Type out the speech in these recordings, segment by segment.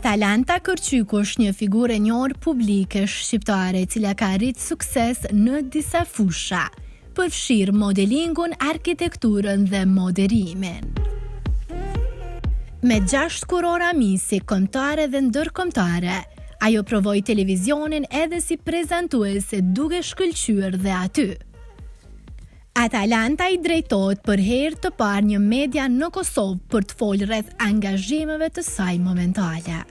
Atalanta Kërçyku është një figurë e njohur publike shqiptare e cila ka arritur sukses në disa fusha, përfshirë modelingun, arkitekturën dhe moderimin. Me 6 kurora misi kombëtare dhe ndërkombëtare, ajo provoi televizionin edhe si prezantuese duke shkëlqyer dhe aty. Atalanta i drejtohet për herë të parë një media në Kosovë për të folur rreth angazhimeve të saj momentale.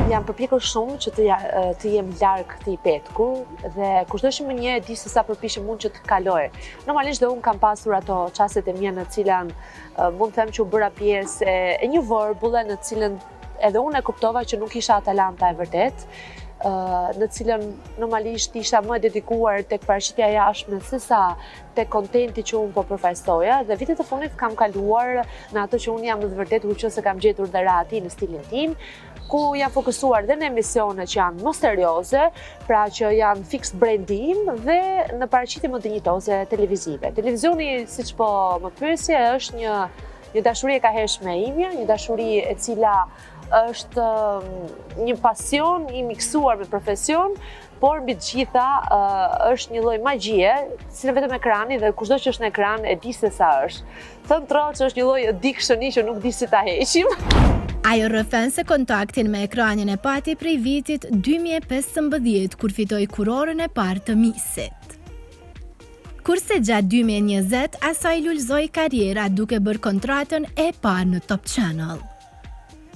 Jam përpjekur shumë që të jem larg këtij petku dhe kushdo që më njeh di se sa përpiqem unë që të kaloj. Normalisht dhe unë kam pasur ato çastet e mia në të cilat mund të them që u bëra pjesë e një vorbulle në të cilën edhe unë e kuptova që nuk isha Atalanta e vërtet, në cilën normalisht isha më dedikuar tek paraqitja jashtme sesa tek kontenti që unë po përfaqësoja dhe vitet e fundit kam kaluar në ato që unë jam në të vërtetë kur që kam gjetur dhe rati në stilin tim, ku jam fokusuar dhe në emisione që janë më serioze, pra që janë fix brandim dhe në paraqitje më dinjitoze televizive. Televizioni, siç po më pyesje, është një dashuri e kahershme e imja, një dashuri e cila është një pasion i miksuar me profesion, por mbi të gjitha është një lloj magjie, si në vetëm ekrani dhe kushdo që është në ekran e di se sa është. Thënë troç është një lloj addiction-i që nuk di si ta heqim. Ajo rrëfen se kontaktin me ekranin e pati prej vitit 2015 kur fitoi kurorën e parë të Missit. Kurse gjatë 2020 asaj lulëzoi karriera duke bërë kontratën e parë në Top Channel.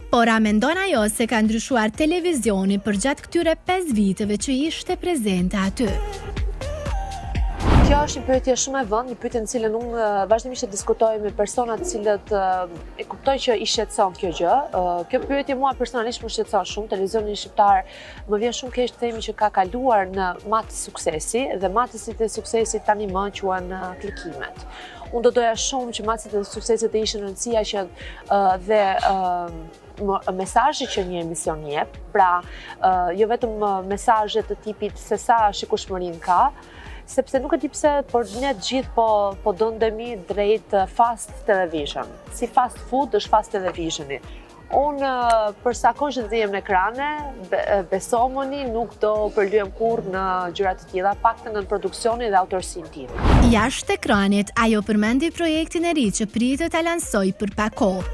Por a mendon ajo se ka ndryshuar televizioni për gjatë këtyre 5 viteve që ishte prezente aty? Kjo është një pyetje shumë e vënd, një pyetje në cilën unë vazhdimisht e diskutoj me persona të cilët e kuptoj që i shqetëson kjo gjë. Kjo pyetje mua personalisht më shqetëson shumë. Televizioni shqiptar më vjen shumë keq të themi që ka kaluar në matë suksesi dhe matësit e suksesit tani më quhen klikimet. Unë do doja shumë që matësit e suksesit të ishin rëndësia që dhe mesazhi që një emision jep, pra jo vetëm mesazhe të tipit se sa shikueshmërinë ka, sepse nuk e di pse, por ne të gjithë po dëndemi drejt fast television. Si fast food është fast televisioni. Unë për sa kohë që të jem në ekrane, besomoni nuk do përlyem kurrë në gjëra të tilla, paktën në produksioni dhe autorsinë time. Jashtë ekranit, ajo përmendi projektin e ri që pritet ta lansojë për pak kohë.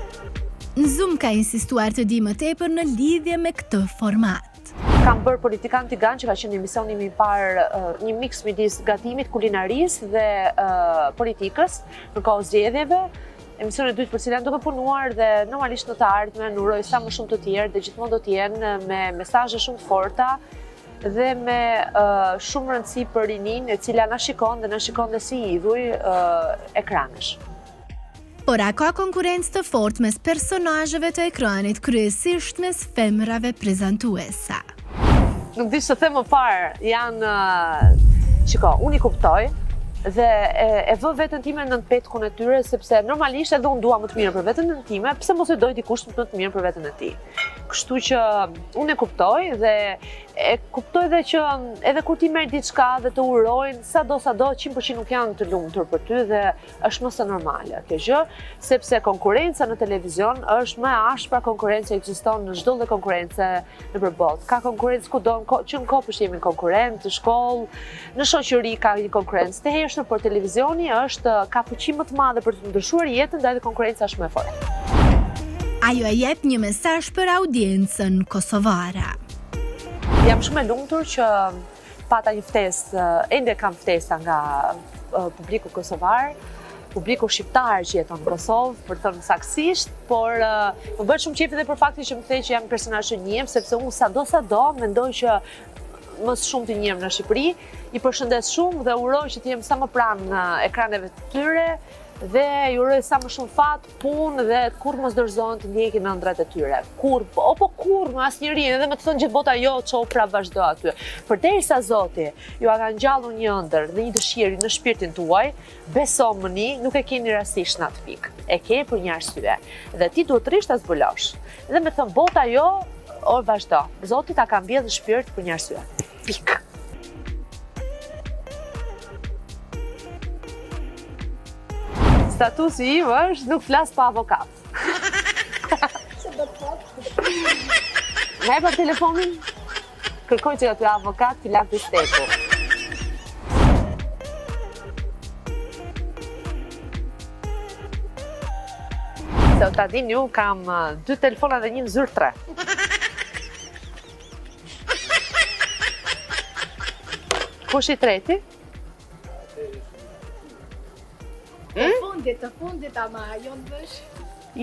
Në Zoom ka insistuar të di më tepër në lidhje me këtë format. Kam bërë Politikan Tigan, që ka qenë emisioni i parë, një mix midis gatimit, kulinarisë dhe politikës në kohë zgjedhjeve. Emisioni e dytë për cilën duke punuar dhe normalisht në të ardhmen uroj sa më shumë të tjerë dhe gjithmonë do të jenë me mesazhe shumë të forta dhe me shumë rëndësi për rinin e cila na shikon dhe si idhuj ekranesh. Por a ka konkurrencë të fortë mes personazheve të ekranit, kryesisht mes femrave prezantuesa? Nuk di ç'të them më parë, unë i kuptoj dhe e vë veten time në petkun e tyre, sepse normalisht edhe unë dua më të mirë për veten time, pse mos e doj dikush më të mirë për veten e tij. Kështu që unë e kuptoj dhe dhe që edhe kur ti merr diçka dhe të urojnë, sado 100% nuk janë të lumtur për ty dhe është më se normale kjo gjë, sepse konkurenca në televizion është më e ashpra konkurenca ekziston në çdo lloj konkurrence nëpër botë. Ka konkurrencë kudo, që në kopësh jemi konkurrent, në shkollë, në shoqëri ka një konkurrencë të hershme, por televizioni ka fuqi më të madhe për të ndryshuar jetën dhe konkurenca është më e fortë. Ajo e jep një mesazh për audiencën kosovare. Jam shumë e lumtur që pata një ftesë, ende kam ftesa nga publiku kosovar, publiku shqiptar që jeton në Kosovë, për të thënë saktësisht, por më bëhet shumë qejf edhe për faktin që më thej që jam personazh që njihem, sepse unë sado mendoj që më shumë të njihem në Shqipëri, i përshëndes shumë dhe uroj që të jem sa më pranë në ekraneve të tyre dhe ju uroj sa më shumë fat, punë dhe kur mos dorëzohen të ndjekin ëndrat e tyre. Kur më asnjëri, edhe më të thonë gjithë bota jo, çau pra vazhdo aty. Përderisa Zoti ju ka ngjallur një ëndër dhe një dëshirë në shpirtin tuaj, besomuni, nuk e keni rastisht në atë pikë. E ke për një arsye. Dhe ti duhet rrisht ta zbulosh. Dhe më thon bota jo, vazhdo. Zoti ta ka mbjellë në shpirt për një arsye. Pikë. Statusi im është nuk flas pa avokat. Me e për telefonin, kërkoj që aty avokat t'i lak t'i steku. Se ta din ju, kam 2 telefona dhe një në zyrë 3. Kush i treti? Të fundit ama, jo në vësh.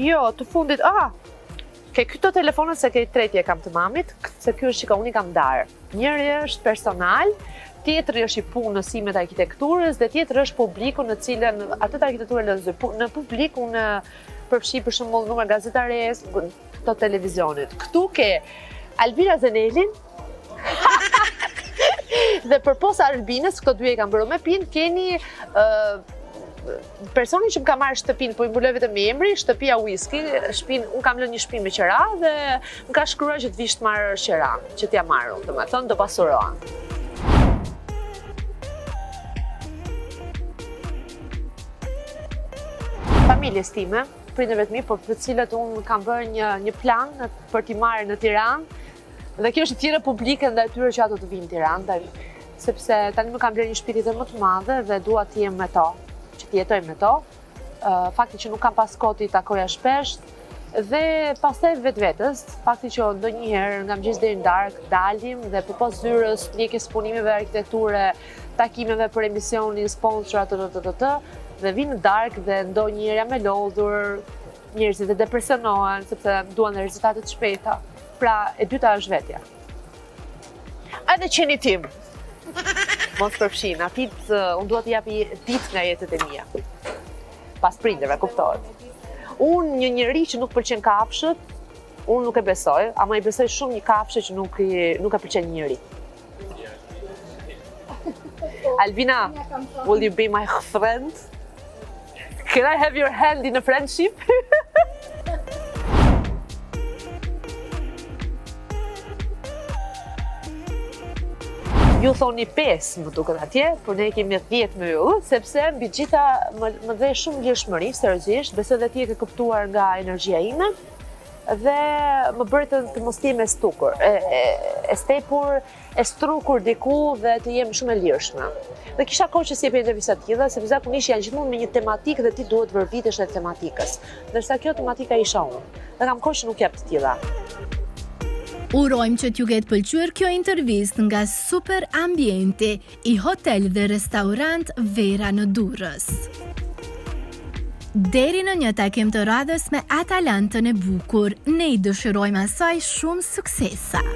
Jo, të fundit, ke këto telefonët se ke i treti e kam të mamit, se kjo është që unë i kam darë. Njëri është personal, tjetëri është i punës sime të arkitekturës, dhe tjetëri është publiku në cilën, atët arkitekturë në publiku në përfshi për shembull numër gazetares, këto televizionit. Këtu ke Albina Zenelin, dhe përposa Albinës, këto dy e kam bërë me pinë, keni personi që më ka marrë shtëpinë, po i mbuloj vetëm me emri, shtëpia whisky, unë kam lënë një shtëpi me qera dhe më ka shkruar që të vish të marrë qera, që t'ja marrë, do të thonë do pasurohen. Familjes time, prindërve të mi, por për cilët unë kam bërë një plan për t'i marrë në Tiranë, dhe kjo është tjera publike ndaj tyre që ato të vinë në Tiranë, sepse tani më kam bërë një shtëpi më të madhe dhe dua të jem me to, që të jetoj me to. Fakti që nuk kam pas kohë t'i takoja shpesh, dhe pastaj vetvetes, fakti që ndonjëherë nga mëngjes deri në darkë dalim dhe përpos zyrës, ndjekjes punimeve arkitekture, takimeve për emisionin, sponsor dhe vinë në darkë dhe ndonjëherë jam e lodhur, njerëzit e depresionohen sepse duan rezultate të shpejta. Pra, e dyta është vetja. Edhe qeni tim. Mos përfshin, unë duhet t'i japi ditë nga jetët e mia. Pas prindërve, kuptohet. Unë një njeri që nuk pëlqen kafshët, unë nuk e besoj, ama i besoj shumë një kafshë që nuk e pëlqen njëri. Albina, will you be my friend? Can I have your hand in a friendship? Ju thoni 5 më duket atje, por ne kemi 10 me ju, sepse mbi gjitha më dhe shumë lirshmëri, seriozisht, besoj dhe ti e ke kuptuar nga energjia ime, dhe më bëri të mos jem e stukur, e stepur, e strukur diku dhe të jem shumë e lirshme. Dhe kisha kohë që si e për intervista tilla, sepse zakonisht janë gjithmonë me një tematikë dhe ti duhet vërvitesh e tematikës. Ndërsa kjo tematika isha unë, dhe kam kohë që nuk jap të tilla. Urojmë që t'ju ketë pëlqyer kjo intervistë nga Super Ambienti i hotel dhe restorant Vera në Durrës. Deri në një takim të radhës me Atalantën e bukur, ne i dëshirojmë asaj shumë suksesa.